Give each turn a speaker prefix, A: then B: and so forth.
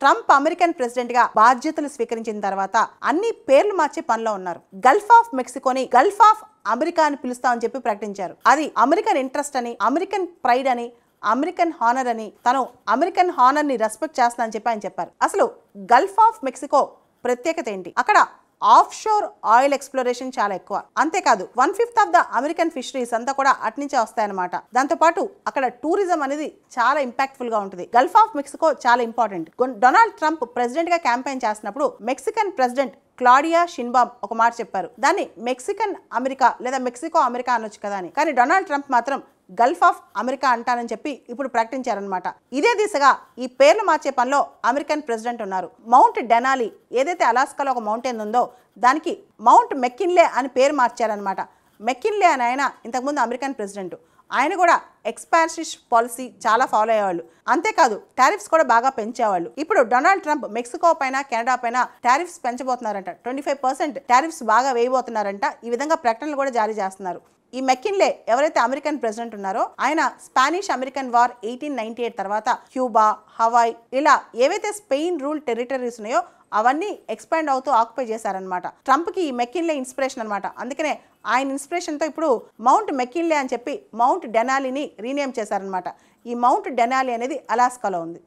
A: Trump American president గా బాధ్యతలు స్వీకరించిన తర్వాత అన్ని పేర్లు మార్చే పనిలో ఉన్నారు. గల్ఫ్ ఆఫ్ మెక్సికోని గల్ఫ్ ఆఫ్ అమెరికా అని పిలుస్తామని చెప్పి ప్రకటించారు. అది అమెరికన్ ఇంట్రెస్ట్ అని, అమెరికన్ ప్రైడ్ అని, అమెరికన్ హానర్ అని, తను అమెరికన్ హానర్ ని రెస్పెక్ట్ చేస్తానని చెప్పి ఆయన చెప్పారు. అసలు గల్ఫ్ ఆఫ్ మెక్సికో ప్రత్యేకత ఏంటి? అక్కడ ఆఫ్ షోర్ ఆయిల్ ఎక్స్ప్లోరేషన్ చాలా ఎక్కువ. అంతేకాదు 1/5 ఆఫ్ ద అమెరికన్ ఫిషరీస్ అంతా కూడా అట్నుంచే వస్తాయన్నమాట. దాంతో పాటు అక్కడ టూరిజం అనేది చాలా ఇంపాక్ట్ఫుల్ గా ఉంటుంది. గల్ఫ్ ఆఫ్ మెక్సికో చాలా ఇంపార్టెంట్. డొనాల్డ్ ట్రంప్ ప్రెసిడెంట్ గా క్యాంపెయిన్ చేస్తున్నప్పుడు మెక్సికన్ ప్రెసిడెంట్ క్లాడియా షిన్బామ్ ఒక మాట చెప్పారు, దాన్ని మెక్సికన్ అమెరికా లేదా మెక్సికో అమెరికా అనొచ్చు కదా అని. కానీ డొనాల్డ్ ట్రంప్ మాత్రం గల్ఫ్ ఆఫ్ అమెరికా అంటానని చెప్పి ఇప్పుడు ప్రకటించారనమాట. ఇదే దిశగా ఈ పేర్లు మార్చే పనిలో అమెరికన్ ప్రెసిడెంట్ ఉన్నారు. మౌంట్ డెనాలి ఏదైతే అలాస్కాలో ఒక మౌంటైన్ ఉందో దానికి మౌంట్ మెక్కిన్లే అని పేరు మార్చారనమాట. మెక్కిన్లే అని ఆయన ఇంతకుముందు అమెరికన్ ప్రెసిడెంట్. ఆయన కూడా ఎక్స్పాన్షనిస్ట్ పాలసీ చాలా ఫాలో అయ్యేవాళ్ళు. అంతేకాదు టారిఫ్స్ కూడా బాగా పెంచేవాళ్ళు. ఇప్పుడు డొనాల్డ్ ట్రంప్ మెక్సికో పైన, కెనడా పైన టారిఫ్స్ పెంచబోతున్నారంట. 25% టారిఫ్స్ బాగా వేయబోతున్నారంట. ఈ విధంగా ప్రకటనలు కూడా జారీ చేస్తున్నారు. ఈ మెక్కిన్లే ఎవరైతే అమెరికన్ ప్రెసిడెంట్ ఉన్నారో ఆయన స్పానిష్ అమెరికన్ వార్ 1898 తర్వాత క్యూబా, హవాయ్ ఇలా ఏవైతే స్పెయిన్ రూల్ టెరిటరీస్ ఉన్నాయో అవన్నీ ఎక్స్పాండ్ అవుతూ ఆక్యుపై చేశారనమాట. ట్రంప్కి ఈ మెక్కిన్లే ఇన్స్పిరేషన్ అనమాట. అందుకనే ఆయన ఇన్స్పిరేషన్తో ఇప్పుడు మౌంట్ మెక్కిన్లే అని చెప్పి మౌంట్ డెనాలిని రీనేమ్ చేశారనమాట. ఈ మౌంట్ డెనాలి అనేది అలాస్కాలో ఉంది.